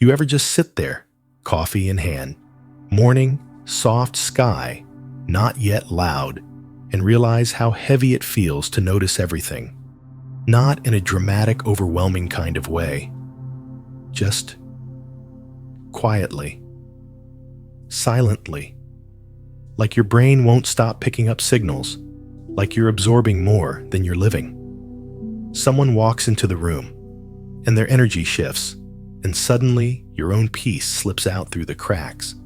You ever just sit there, coffee in hand, morning, soft sky, not yet loud, and realize how heavy it feels to notice everything? Not in a dramatic, overwhelming kind of way. Just quietly, silently, like your brain won't stop picking up signals, like you're absorbing more than you're living. Someone walks into the room, and their energy shifts, and suddenly your own peace slips out through the cracks.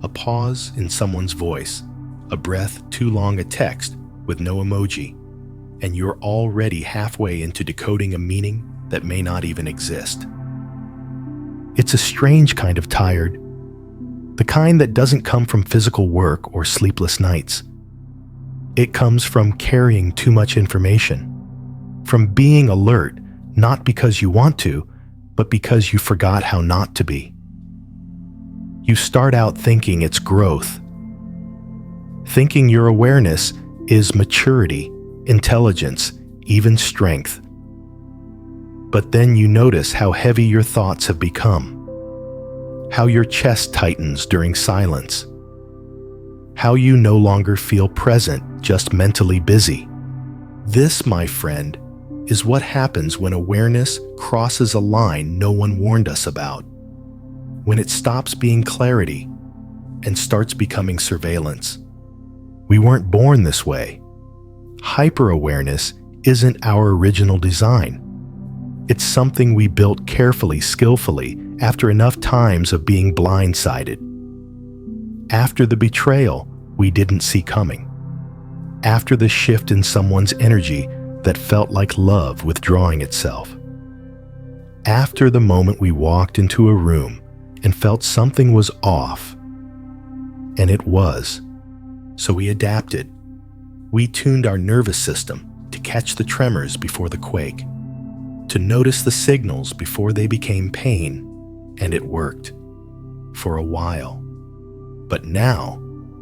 A pause in someone's voice, a breath too long a text with no emoji, and you're already halfway into decoding a meaning that may not even exist. It's a strange kind of tired, the kind that doesn't come from physical work or sleepless nights. It comes from carrying too much information, from being alert, not because you want to, but because you forgot how not to be. You start out thinking it's growth, thinking your awareness is maturity, intelligence, even strength. But then you notice how heavy your thoughts have become, how your chest tightens during silence, how you no longer feel present, just mentally busy. This, my friend, is what happens when awareness crosses a line no one warned us about, when it stops being clarity and starts becoming surveillance. We weren't born this way. Hyper-awareness isn't our original design. It's something we built carefully, skillfully, after enough times of being blindsided. After the betrayal we didn't see coming. After the shift in someone's energy that felt like love withdrawing itself. After the moment we walked into a room and felt something was off. And it was. So we adapted. We tuned our nervous system to catch the tremors before the quake, to notice the signals before they became pain, and it worked. For a while. But now,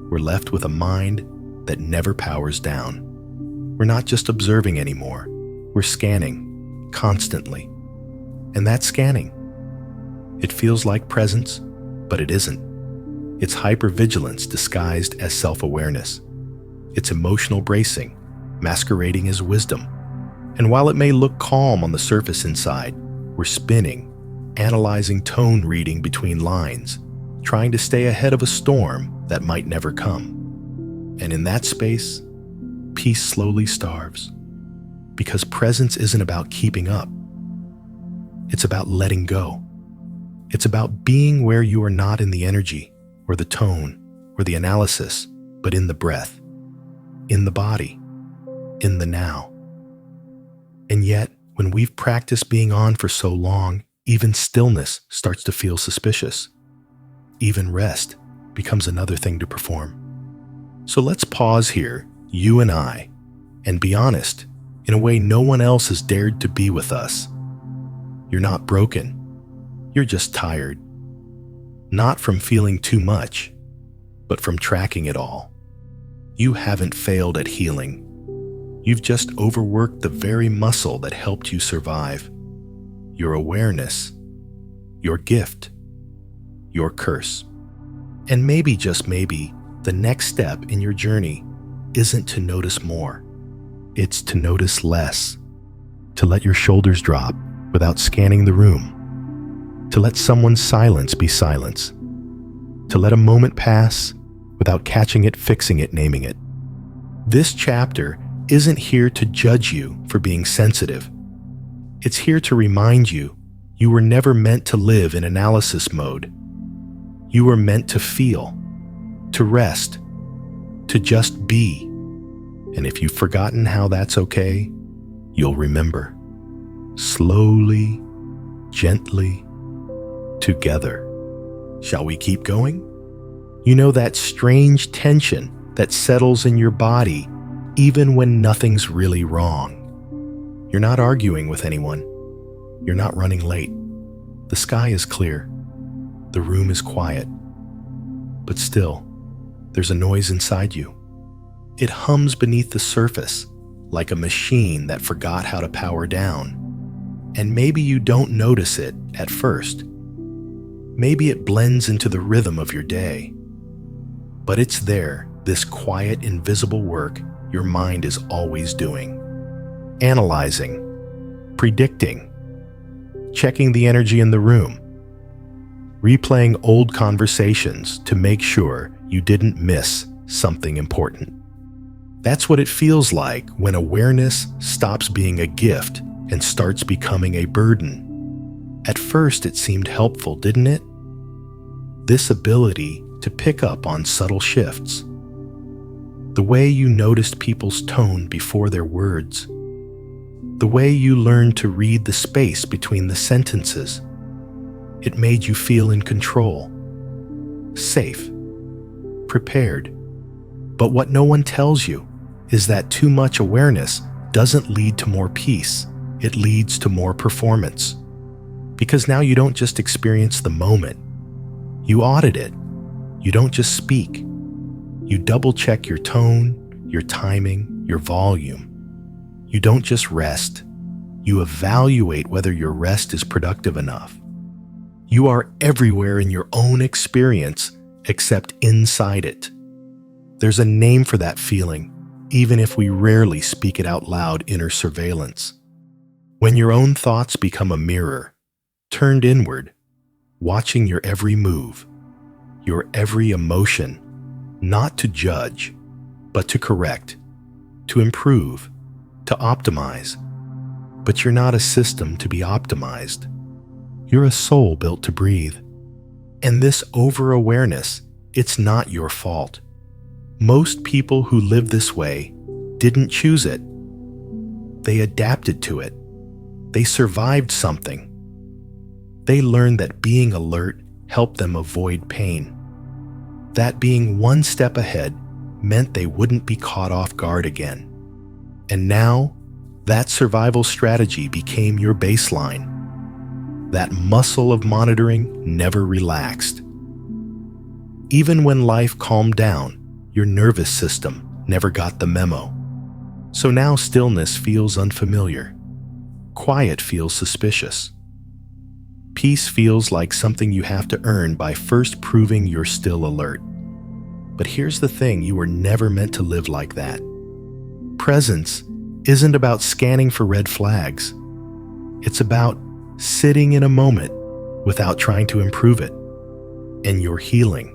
we're left with a mind that never powers down. We're not just observing anymore. We're scanning, constantly. And that scanning, it feels like presence, but it isn't. It's hypervigilance disguised as self-awareness. It's emotional bracing, masquerading as wisdom. And while it may look calm on the surface inside, we're spinning, analyzing tone reading between lines, trying to stay ahead of a storm that might never come. And in that space, peace slowly starves. Because presence isn't about keeping up. It's about letting go. It's about being where you are not in the energy, or the tone, or the analysis, but in the breath, in the body, in the now. And yet, when we've practiced being on for so long, even stillness starts to feel suspicious. Even rest becomes another thing to perform. So let's pause here, you and I, and be honest, in a way no one else has dared to be with us. You're not broken. You're just tired. Not from feeling too much, but from tracking it all. You haven't failed at healing. You've just overworked the very muscle that helped you survive. Your awareness, your gift, your curse. And maybe, just maybe, the next step in your journey isn't to notice more. It's to notice less. To let your shoulders drop without scanning the room. To let someone's silence be silence. To let a moment pass without catching it, fixing it, naming it. This chapter isn't here to judge you for being sensitive. It's here to remind you you were never meant to live in analysis mode. You were meant to feel, to rest, to just be. And if you've forgotten how that's okay, you'll remember. Slowly, gently, together. Shall we keep going? You know that strange tension that settles in your body even when nothing's really wrong. You're not arguing with anyone. You're not running late. The sky is clear. The room is quiet. But still, there's a noise inside you. It hums beneath the surface, like a machine that forgot how to power down. And maybe you don't notice it at first. Maybe it blends into the rhythm of your day. But it's there, this quiet, invisible work your mind is always doing. Analyzing, predicting, checking the energy in the room, replaying old conversations to make sure you didn't miss something important. That's what it feels like when awareness stops being a gift and starts becoming a burden. At first, it seemed helpful, didn't it? This ability to pick up on subtle shifts. The way you noticed people's tone before their words. The way you learned to read the space between the sentences. It made you feel in control, safe, prepared. But what no one tells you is that too much awareness doesn't lead to more peace. It leads to more performance. Because now you don't just experience the moment. You audit it. You don't just speak. You double-check your tone, your timing, your volume. You don't just rest. You evaluate whether your rest is productive enough. You are everywhere in your own experience except inside it. There's a name for that feeling, even if we rarely speak it out loud. Inner surveillance. When your own thoughts become a mirror, turned inward, watching your every move, your every emotion, not to judge, but to correct, to improve, to optimize. But you're not a system to be optimized. You're a soul built to breathe. And this over-awareness, it's not your fault. Most people who live this way didn't choose it. They adapted to it. They survived something. They learned that being alert helped them avoid pain. That being one step ahead meant they wouldn't be caught off guard again. And now, that survival strategy became your baseline. That muscle of monitoring never relaxed. Even when life calmed down, your nervous system never got the memo. So now stillness feels unfamiliar. Quiet feels suspicious. Peace feels like something you have to earn by first proving you're still alert. But here's the thing, you were never meant to live like that. Presence isn't about scanning for red flags. It's about sitting in a moment without trying to improve it. And you're healing.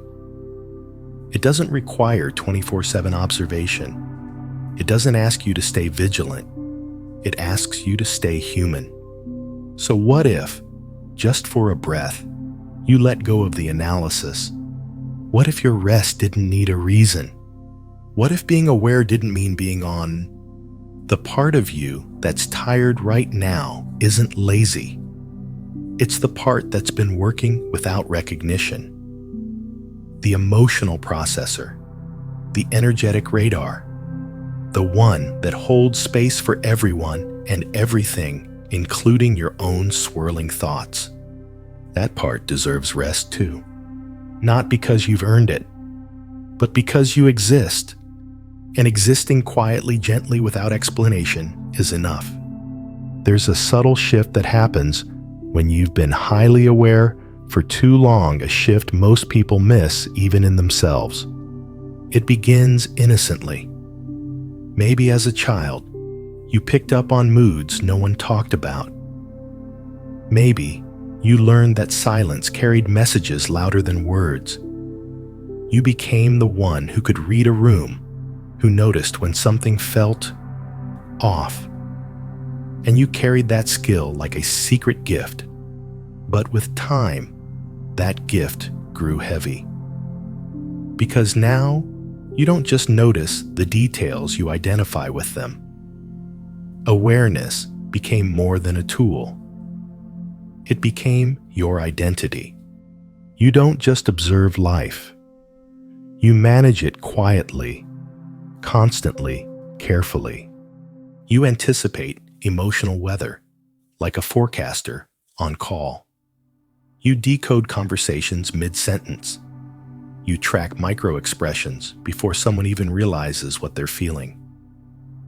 It doesn't require 24/7 observation. It doesn't ask you to stay vigilant. It asks you to stay human. So what if, just for a breath, you let go of the analysis? What if your rest didn't need a reason? What if being aware didn't mean being on? The part of you that's tired right now isn't lazy. It's the part that's been working without recognition. The emotional processor, the energetic radar, the one that holds space for everyone and everything, including your own swirling thoughts. That part deserves rest too. Not because you've earned it, but because you exist. And existing quietly, gently, without explanation is enough. There's a subtle shift that happens when you've been highly aware for too long, a shift most people miss even in themselves. It begins innocently. Maybe as a child, you picked up on moods no one talked about. Maybe you learned that silence carried messages louder than words. You became the one who could read a room, who noticed when something felt off. And you carried that skill like a secret gift. But with time, that gift grew heavy. Because now, you don't just notice the details, you identify with them. Awareness became more than a tool. It became your identity. You don't just observe life. You manage it quietly, constantly, carefully. You anticipate emotional weather, like a forecaster on call. You decode conversations mid-sentence. You track micro-expressions before someone even realizes what they're feeling.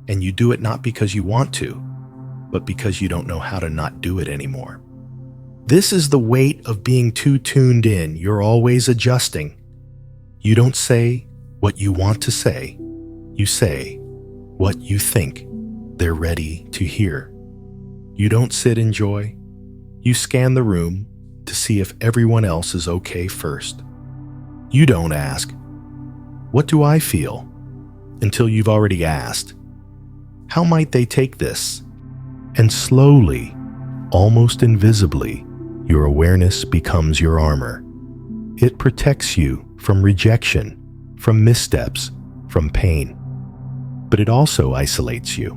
And you do it not because you want to, but because you don't know how to not do it anymore. This is the weight of being too tuned in. You're always adjusting. You don't say what you want to say. You say what you think they're ready to hear. You don't sit in joy. You scan the room to see if everyone else is okay first. You don't ask, "What do I feel?" until you've already asked, "How might they take this?" And slowly, almost invisibly, your awareness becomes your armor. It protects you from rejection, from missteps, from pain. But it also isolates you,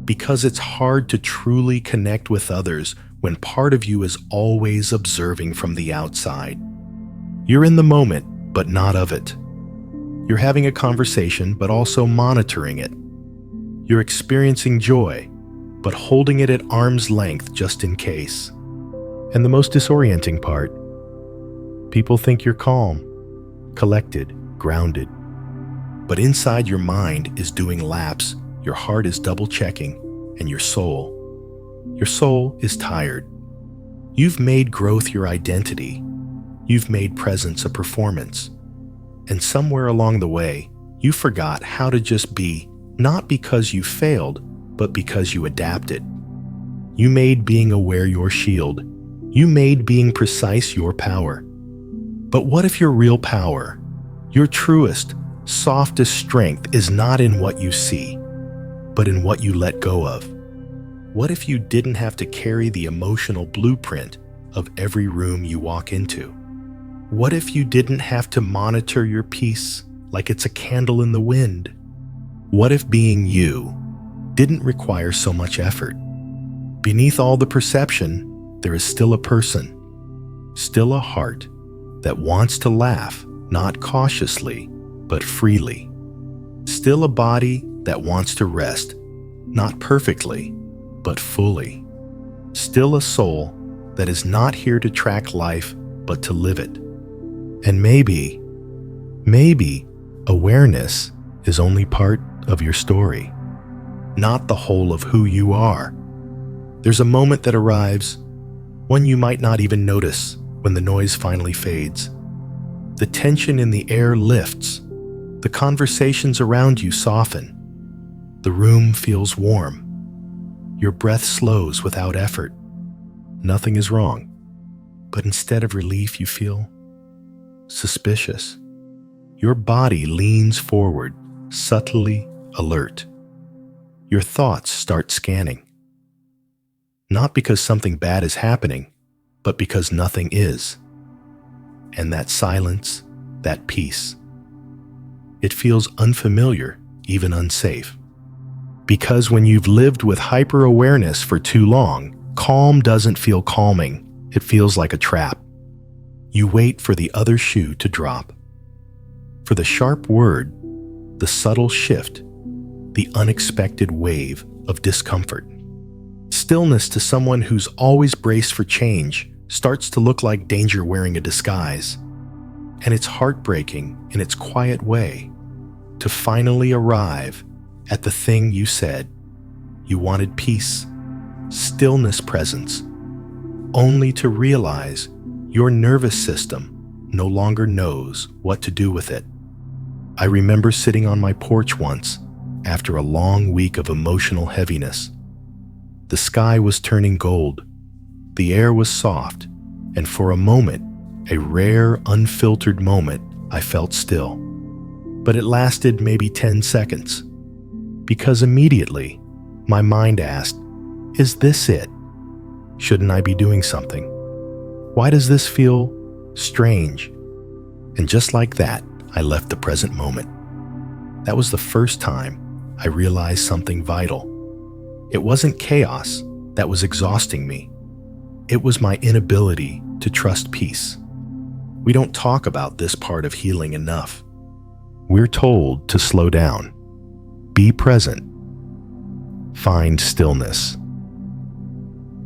because it's hard to truly connect with others when part of you is always observing from the outside. You're in the moment, but not of it. You're having a conversation, but also monitoring it. You're experiencing joy, but holding it at arm's length just in case. And the most disorienting part, people think you're calm, collected, grounded. But inside your mind is doing laps, your heart is double-checking, and your soul is tired. You've made growth your identity. You've made presence a performance. And somewhere along the way, you forgot how to just be, not because you failed, but because you adapted. You made being aware your shield. You made being precise your power. But what if your real power, your truest, softest strength is not in what you see, but in what you let go of? What if you didn't have to carry the emotional blueprint of every room you walk into? What if you didn't have to monitor your peace like it's a candle in the wind? What if being you didn't require so much effort? Beneath all the perception, there is still a person, still a heart that wants to laugh, not cautiously, but freely. Still a body that wants to rest, not perfectly, but fully. Still a soul that is not here to track life, but to live it. And maybe awareness is only part of your story, not the whole of who you are. There's a moment that arrives, one you might not even notice when the noise finally fades. The tension in the air lifts. The conversations around you soften. The room feels warm. Your breath slows without effort. Nothing is wrong, but instead of relief, you feel suspicious. Your body leans forward, subtly alert. Your thoughts start scanning. Not because something bad is happening, but because nothing is. And that silence, that peace, it feels unfamiliar, even unsafe. Because when you've lived with hyper-awareness for too long, calm doesn't feel calming. It feels like a trap. You wait for the other shoe to drop. For the sharp word, the subtle shift, the unexpected wave of discomfort. Stillness to someone who's always braced for change starts to look like danger wearing a disguise. And it's heartbreaking in its quiet way to finally arrive at the thing you said you wanted: peace, stillness, presence, only to realize your nervous system no longer knows what to do with it. I remember sitting on my porch once after a long week of emotional heaviness. The sky was turning gold, the air was soft, and for a moment, a rare, unfiltered moment, I felt still. But it lasted maybe 10 seconds, because immediately my mind asked, is this it? Shouldn't I be doing something? Why does this feel strange? And just like that, I left the present moment. That was the first time I realized something vital. It wasn't chaos that was exhausting me. It was my inability to trust peace. We don't talk about this part of healing enough. We're told to slow down, be present, find stillness.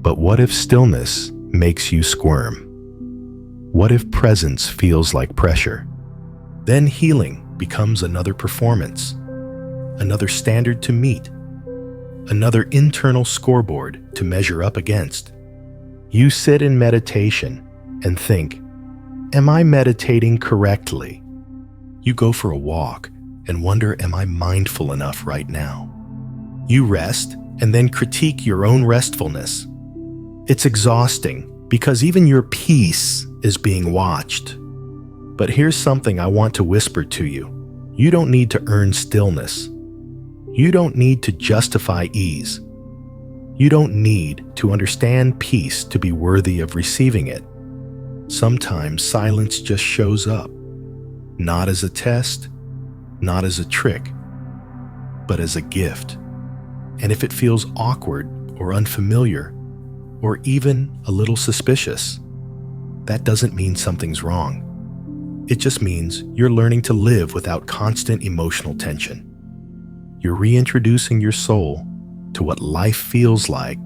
But what if stillness makes you squirm? What if presence feels like pressure? Then healing becomes another performance, another standard to meet, another internal scoreboard to measure up against. You sit in meditation and think, am I meditating correctly? You go for a walk and wonder, am I mindful enough right now? You rest and then critique your own restfulness. It's exhausting because even your peace is being watched. But here's something I want to whisper to you. You don't need to earn stillness. You don't need to justify ease. You don't need to understand peace to be worthy of receiving it. Sometimes silence just shows up, not as a test, not as a trick, but as a gift. And if it feels awkward or unfamiliar, or even a little suspicious, that doesn't mean something's wrong. It just means you're learning to live without constant emotional tension. You're reintroducing your soul to what life feels like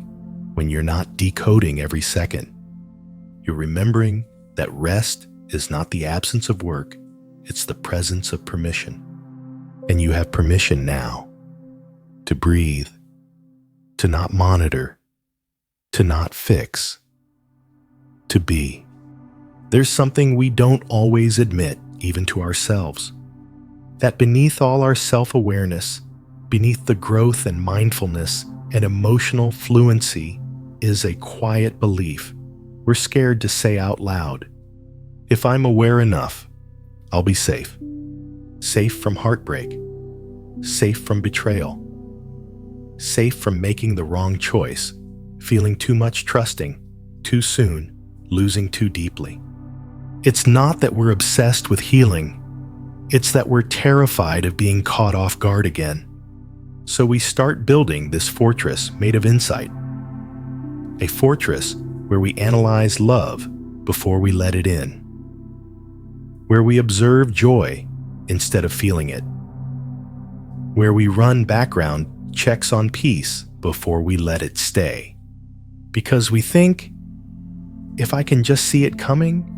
when you're not decoding every second. You're remembering that rest is not the absence of work, it's the presence of permission. And you have permission now to breathe, to not monitor, to not fix, to be. There's something we don't always admit, even to ourselves, that beneath all our self-awareness, beneath the growth and mindfulness and emotional fluency, is a quiet belief we're scared to say out loud. If I'm aware enough, I'll be safe. Safe from heartbreak. Safe from betrayal. Safe from making the wrong choice, feeling too much trusting, too soon, losing too deeply. It's not that we're obsessed with healing. It's that we're terrified of being caught off guard again. So we start building this fortress made of insight. A fortress where we analyze love before we let it in. Where we observe joy instead of feeling it. Where we run background checks on peace before we let it stay. Because we think, if I can just see it coming,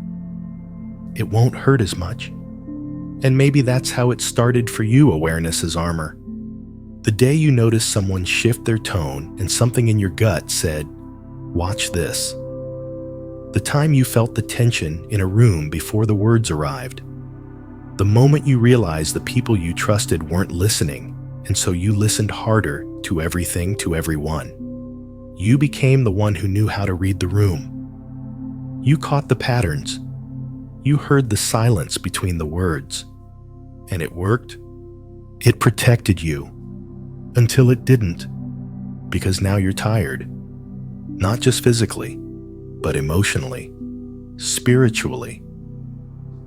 it won't hurt as much. And maybe that's how it started for you, awareness as armor. The day you noticed someone shift their tone and something in your gut said, watch this. The time you felt the tension in a room before the words arrived. The moment you realized the people you trusted weren't listening, and so you listened harder to everything, to everyone. You became the one who knew how to read the room. You caught the patterns. You heard the silence between the words. And it worked. It protected you. Until it didn't. Because now you're tired. Not just physically, but emotionally, spiritually.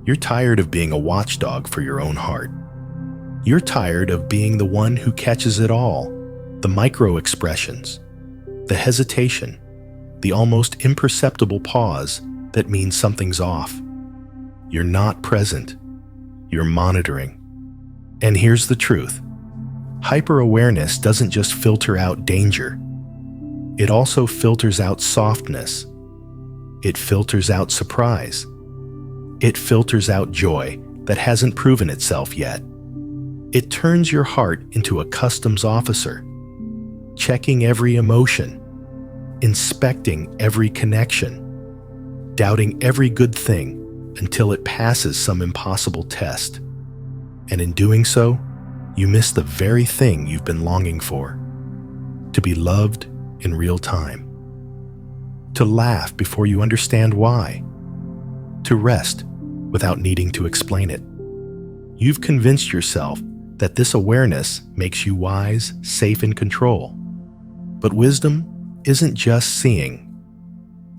You're tired of being a watchdog for your own heart. You're tired of being the one who catches it all, the micro expressions, the hesitation, the almost imperceptible pause that means something's off. You're not present. You're monitoring. And here's the truth. Hyper-awareness doesn't just filter out danger. It also filters out softness. It filters out surprise. It filters out joy that hasn't proven itself yet. It turns your heart into a customs officer, checking every emotion, inspecting every connection, doubting every good thing until it passes some impossible test. And in doing so, you miss the very thing you've been longing for: to be loved in real time, to laugh before you understand why, to rest without needing to explain it. You've convinced yourself that this awareness makes you wise, safe, in control. But wisdom isn't just seeing.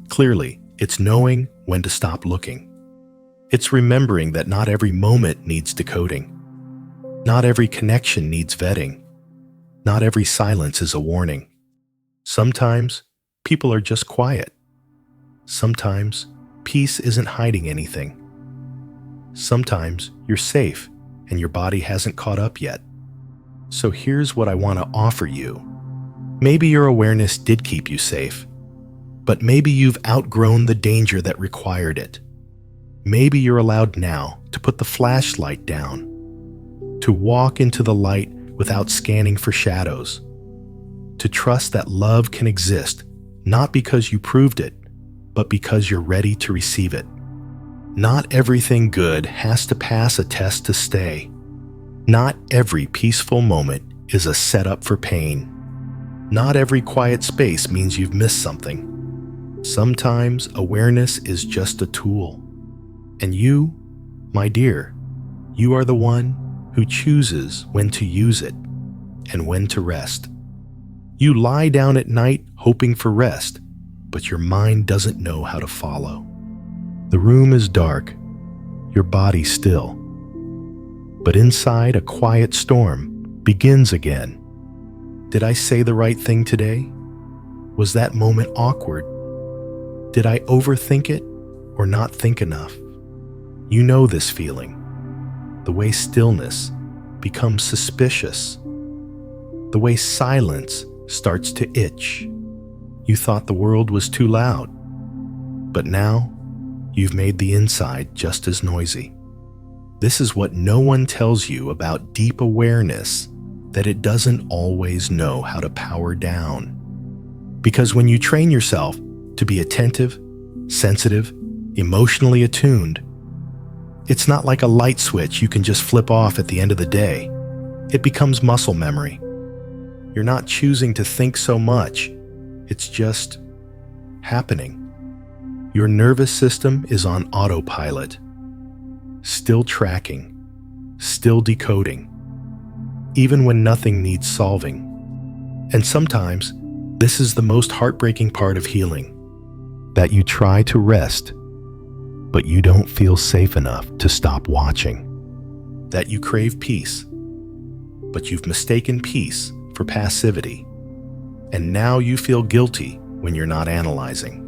Clearly, it's knowing when to stop looking. It's remembering that not every moment needs decoding. Not every connection needs vetting. Not every silence is a warning. Sometimes people are just quiet. Sometimes peace isn't hiding anything. Sometimes you're safe and your body hasn't caught up yet. So here's what I want to offer you. Maybe your awareness did keep you safe, but maybe you've outgrown the danger that required it. Maybe you're allowed now to put the flashlight down, to walk into the light without scanning for shadows, to trust that love can exist not because you proved it, but because you're ready to receive it. Not everything good has to pass a test to stay. Not every peaceful moment is a setup for pain. Not every quiet space means you've missed something. Sometimes awareness is just a tool. And you, my dear, you are the one who chooses when to use it and when to rest. You lie down at night hoping for rest, but your mind doesn't know how to follow. The room is dark, your body still. But inside, a quiet storm begins again. Did I say the right thing today? Was that moment awkward? Did I overthink it or not think enough? You know this feeling. The way stillness becomes suspicious. The way silence starts to itch. You thought the world was too loud, but now you've made the inside just as noisy. This is what no one tells you about deep awareness, that it doesn't always know how to power down. Because when you train yourself to be attentive, sensitive, emotionally attuned, it's not like a light switch you can just flip off at the end of the day. It becomes muscle memory. You're not choosing to think so much. It's just happening. Your nervous system is on autopilot, still tracking, still decoding, even when nothing needs solving. And sometimes, this is the most heartbreaking part of healing, that you try to rest, but you don't feel safe enough to stop watching. That you crave peace, but you've mistaken peace for passivity. And now you feel guilty when you're not analyzing.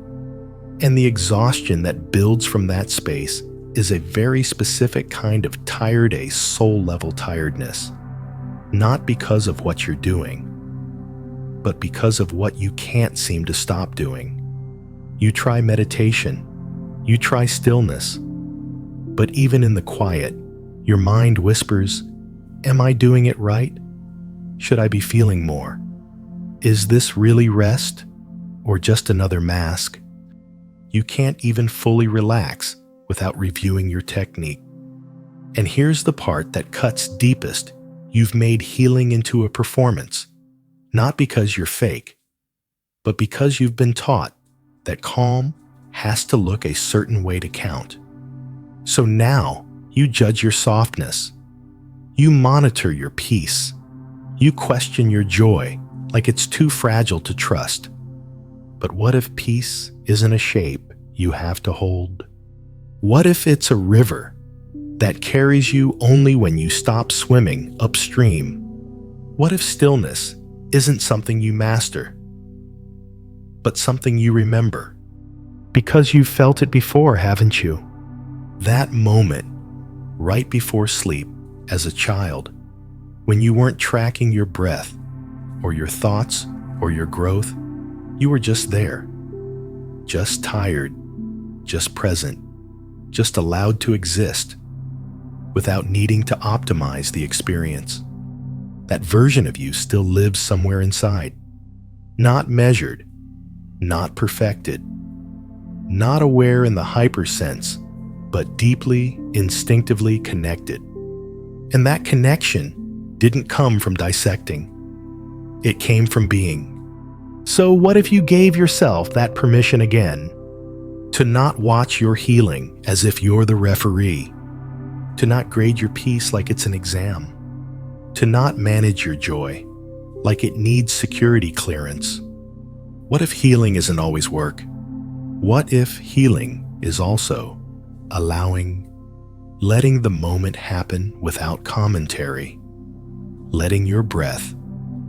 And the exhaustion that builds from that space is a very specific kind of tired, a soul-level tiredness. Not because of what you're doing, but because of what you can't seem to stop doing. You try meditation, you try stillness, but even in the quiet, your mind whispers, "Am I doing it right? Should I be feeling more? Is this really rest or just another mask?" You can't even fully relax without reviewing your technique. And here's the part that cuts deepest. You've made healing into a performance, not because you're fake, but because you've been taught that calm has to look a certain way to count. So now you judge your softness. You monitor your peace. You question your joy like it's too fragile to trust. But what if peace isn't a shape you have to hold? What if it's a river that carries you only when you stop swimming upstream? What if stillness isn't something you master, but something you remember? Because you've felt it before, haven't you? That moment, right before sleep as a child, when you weren't tracking your breath or your thoughts or your growth, you were just there, just tired, just present, just allowed to exist without needing to optimize the experience. That version of you still lives somewhere inside, not measured, not perfected, not aware in the hyper sense, but deeply, instinctively connected. And that connection didn't come from dissecting. It came from being. So what if you gave yourself that permission again? To not watch your healing as if you're the referee. To not grade your peace like it's an exam. To not manage your joy like it needs security clearance. What if healing isn't always work? What if healing is also allowing, letting the moment happen without commentary, letting your breath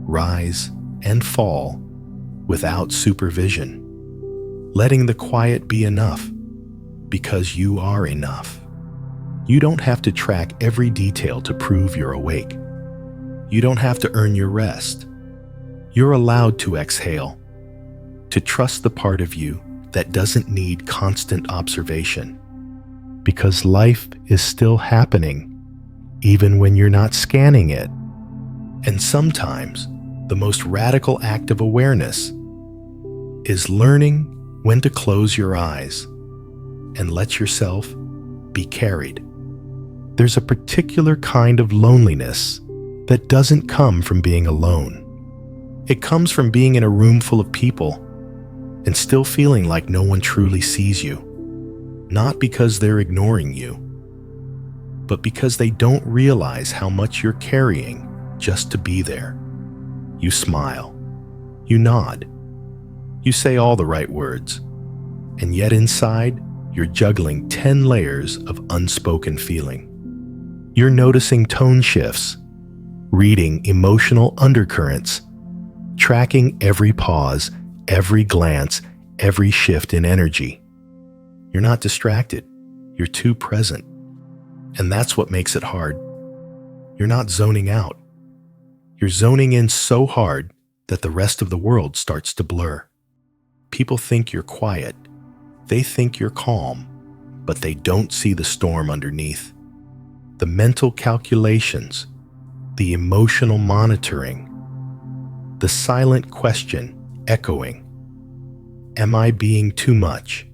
rise and fall without supervision, letting the quiet be enough because you are enough. You don't have to track every detail to prove you're awake. You don't have to earn your rest. You're allowed to exhale, to trust the part of you that doesn't need constant observation. Because life is still happening, even when you're not scanning it. And sometimes, the most radical act of awareness is learning when to close your eyes and let yourself be carried. There's a particular kind of loneliness that doesn't come from being alone. It comes from being in a room full of people and still feeling like no one truly sees you, not because they're ignoring you, but because they don't realize how much you're carrying just to be there. You smile, you nod, you say all the right words, and yet inside, you're juggling 10 layers of unspoken feeling. You're noticing tone shifts, reading emotional undercurrents, tracking every pause, every glance, every shift in energy. You're not distracted, you're too present. And that's what makes it hard. You're not zoning out. You're zoning in so hard that the rest of the world starts to blur. People think you're quiet. They think you're calm, but they don't see the storm underneath. The mental calculations, the emotional monitoring, the silent question echoing. Am I being too much?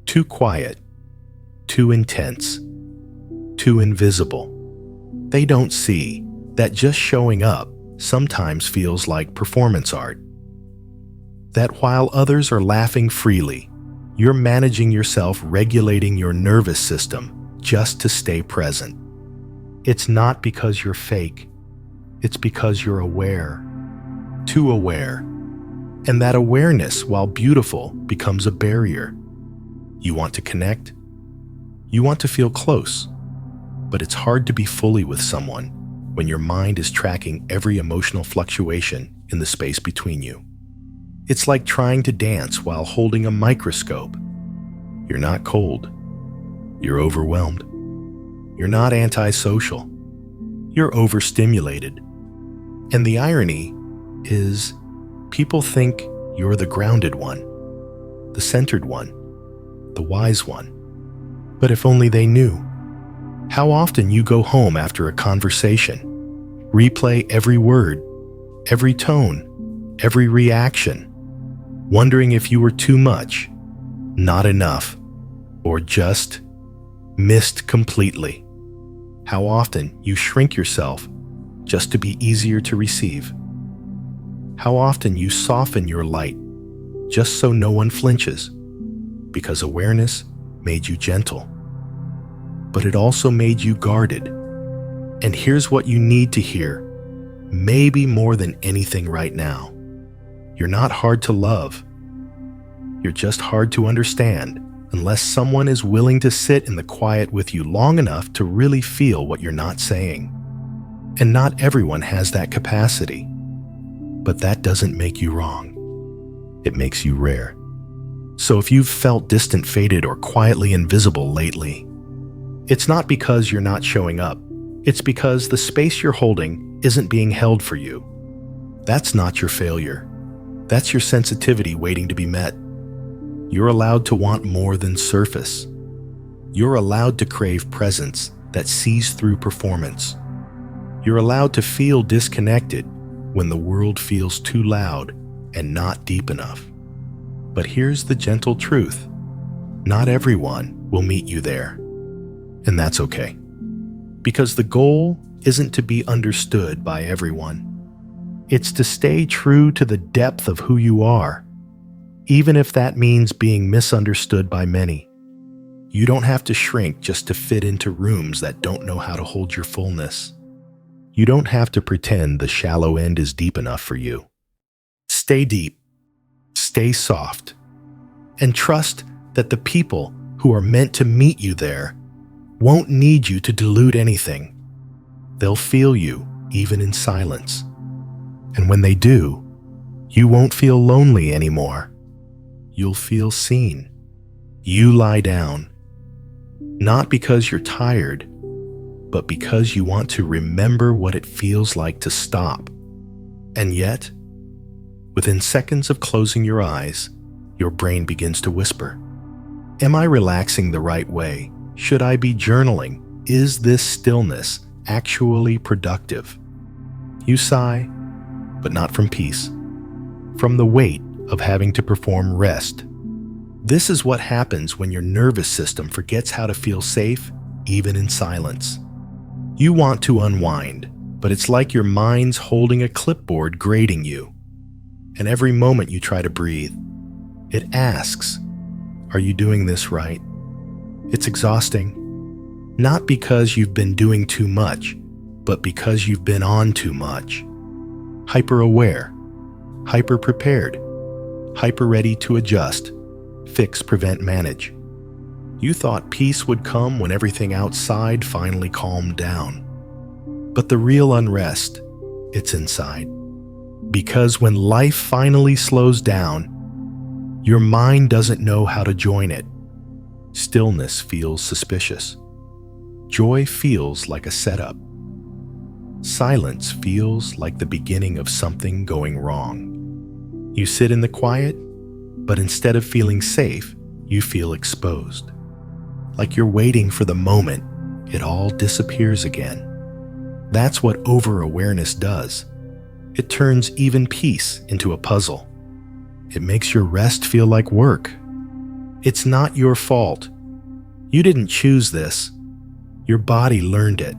Too quiet? Too intense? Too invisible? They don't see that just showing up sometimes feels like performance art. That while others are laughing freely, you're managing yourself, regulating your nervous system just to stay present. It's not because you're fake. It's because you're aware. Too aware. And that awareness, while beautiful, becomes a barrier. You want to connect. You want to feel close. But it's hard to be fully with someone when your mind is tracking every emotional fluctuation in the space between you. It's like trying to dance while holding a microscope. You're not cold. You're overwhelmed. You're not antisocial. You're overstimulated. And the irony is, people think you're the grounded one, the centered one, the wise one. But if only they knew how often you go home after a conversation, replay every word, every tone, every reaction, wondering if you were too much, not enough, or just missed completely. How often you shrink yourself just to be easier to receive. How often you soften your light just so no one flinches, because awareness made you gentle, but it also made you guarded. And here's what you need to hear, maybe more than anything right now. You're not hard to love. You're just hard to understand unless someone is willing to sit in the quiet with you long enough to really feel what you're not saying. And not everyone has that capacity. But that doesn't make you wrong. It makes you rare. So if you've felt distant, faded, or quietly invisible lately, it's not because you're not showing up. It's because the space you're holding isn't being held for you. That's not your failure. That's your sensitivity waiting to be met. You're allowed to want more than surface. You're allowed to crave presence that sees through performance. You're allowed to feel disconnected when the world feels too loud and not deep enough. But here's the gentle truth. Not everyone will meet you there. And that's okay. Because the goal isn't to be understood by everyone. It's to stay true to the depth of who you are, even if that means being misunderstood by many. You don't have to shrink just to fit into rooms that don't know how to hold your fullness. You don't have to pretend the shallow end is deep enough for you. Stay deep, stay soft, and trust that the people who are meant to meet you there won't need you to dilute anything. They'll feel you even in silence. And when they do, you won't feel lonely anymore. You'll feel seen. You lie down, not because you're tired, but because you want to remember what it feels like to stop. And yet, within seconds of closing your eyes, your brain begins to whisper, am I relaxing the right way? Should I be journaling? Is this stillness actually productive? You sigh, but not from peace, from the weight of having to perform rest This is what happens when your nervous system forgets how to feel safe, even in silence. You want to unwind, but it's like your mind's holding a clipboard grading you. And every moment you try to breathe, it asks, "Are you doing this right?" It's exhausting. Not because you've been doing too much, but because you've been on too much. Hyper-aware, hyper-prepared, hyper-ready to adjust, fix, prevent, manage. You thought peace would come when everything outside finally calmed down. But the real unrest, it's inside. Because when life finally slows down, your mind doesn't know how to join it. Stillness feels suspicious. Joy feels like a setup. Silence feels like the beginning of something going wrong. You sit in the quiet, but instead of feeling safe, you feel exposed. Like you're waiting for the moment it all disappears again. That's what over-awareness does. It turns even peace into a puzzle. It makes your rest feel like work. It's not your fault. You didn't choose this. Your body learned it.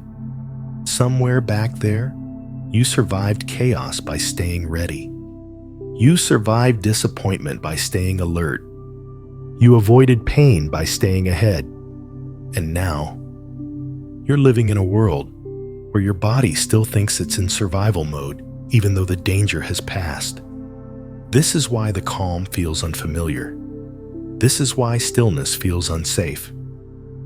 Somewhere back there, you survived chaos by staying ready. You survived disappointment by staying alert. You avoided pain by staying ahead. And now, you're living in a world where your body still thinks it's in survival mode, even though the danger has passed. This is why the calm feels unfamiliar. This is why stillness feels unsafe.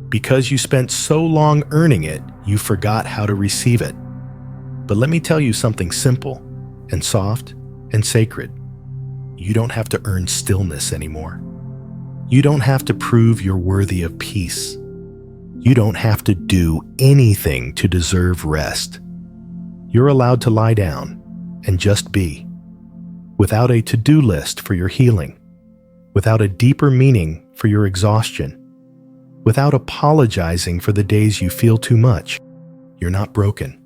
Because you spent so long earning it, you forgot how to receive it. But let me tell you something simple and soft and sacred. You don't have to earn stillness anymore. You don't have to prove you're worthy of peace. You don't have to do anything to deserve rest. You're allowed to lie down and just be, without a to-do list for your healing, without a deeper meaning for your exhaustion, without apologizing for the days you feel too much. You're not broken.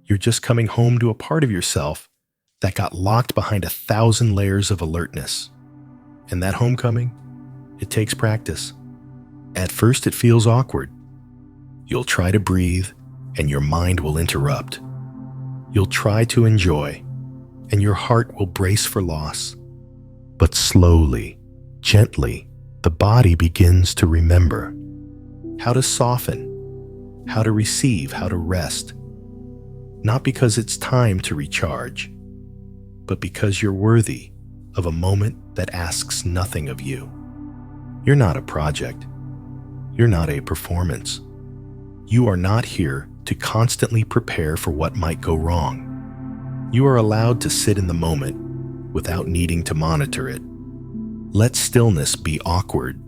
You're just coming home to a part of yourself that got locked behind 1,000 layers of alertness. And that homecoming, it takes practice. At first, it feels awkward. You'll try to breathe, and your mind will interrupt. You'll try to enjoy, and your heart will brace for loss. But slowly, gently, the body begins to remember how to soften, how to receive, how to rest. Not because it's time to recharge, but because you're worthy of a moment that asks nothing of you. You're not a project. You're not a performance. You are not here to constantly prepare for what might go wrong. You are allowed to sit in the moment without needing to monitor it. Let stillness be awkward.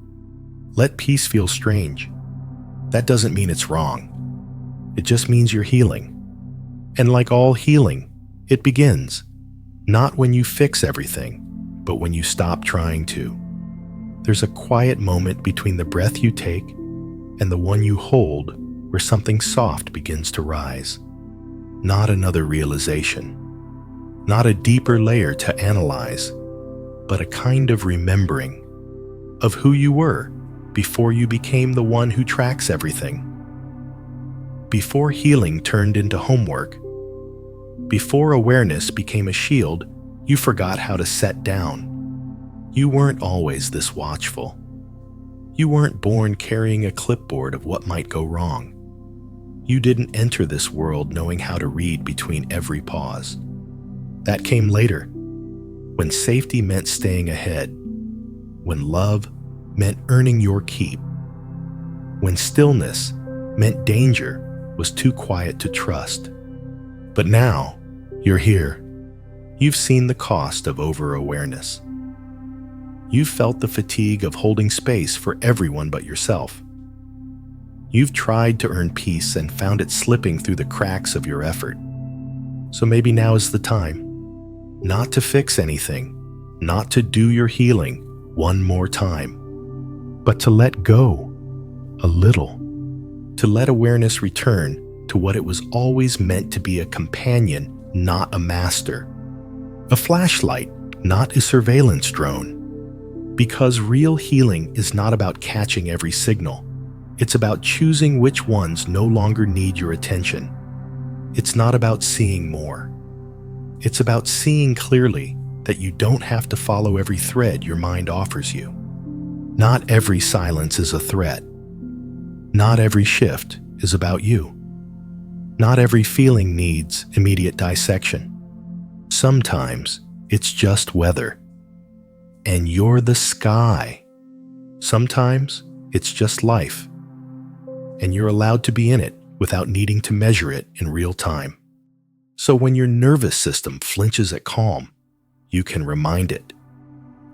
Let peace feel strange. That doesn't mean it's wrong. It just means you're healing. And like all healing, it begins, not when you fix everything, but when you stop trying to. There's a quiet moment between the breath you take and the one you hold where something soft begins to rise. Not another realization, not a deeper layer to analyze, but a kind of remembering of who you were before you became the one who tracks everything. Before healing turned into homework, before awareness became a shield, you forgot how to set down. You weren't always this watchful. You weren't born carrying a clipboard of what might go wrong. You didn't enter this world knowing how to read between every pause. That came later, when safety meant staying ahead, when love meant earning your keep, when stillness meant danger was too quiet to trust. But now, you're here. You've seen the cost of over-awareness. You've felt the fatigue of holding space for everyone but yourself. You've tried to earn peace and found it slipping through the cracks of your effort. So maybe now is the time, not to fix anything, not to do your healing one more time, but to let go a little, to let awareness return to what it was always meant to be: a companion, not a master, a flashlight, not a surveillance drone. Because real healing is not about catching every signal. It's about choosing which ones no longer need your attention. It's not about seeing more. It's about seeing clearly that you don't have to follow every thread your mind offers you. Not every silence is a threat. Not every shift is about you. Not every feeling needs immediate dissection. Sometimes it's just weather. And you're the sky. Sometimes it's just life. And you're allowed to be in it without needing to measure it in real time. So when your nervous system flinches at calm, you can remind it,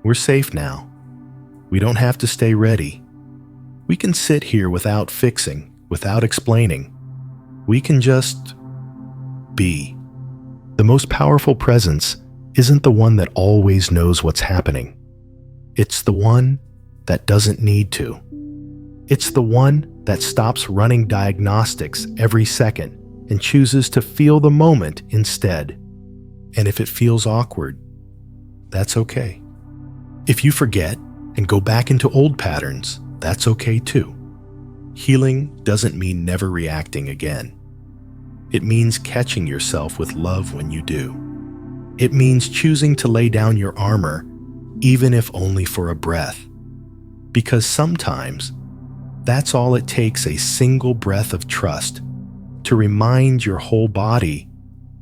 we're safe now. We don't have to stay ready. We can sit here without fixing, without explaining. We can just be. The most powerful presence isn't the one that always knows what's happening. It's the one that doesn't need to. It's the one that stops running diagnostics every second and chooses to feel the moment instead. And if it feels awkward, that's okay. If you forget and go back into old patterns, that's okay too. Healing doesn't mean never reacting again. It means catching yourself with love when you do. It means choosing to lay down your armor, even if only for a breath. Because sometimes, that's all it takes, a single breath of trust to remind your whole body,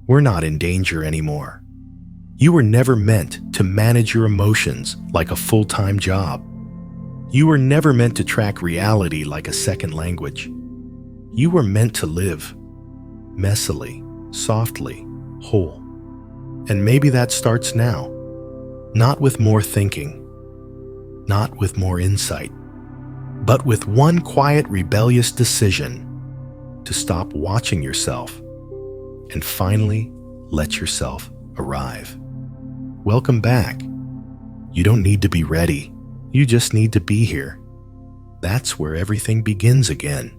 we're not in danger anymore. You were never meant to manage your emotions like a full-time job. You were never meant to track reality like a second language. You were meant to live messily, softly, whole. And maybe that starts now. Not with more thinking, not with more insight, but with one quiet, rebellious decision to stop watching yourself and finally let yourself arrive. Welcome back. You don't need to be ready. You just need to be here. That's where everything begins again.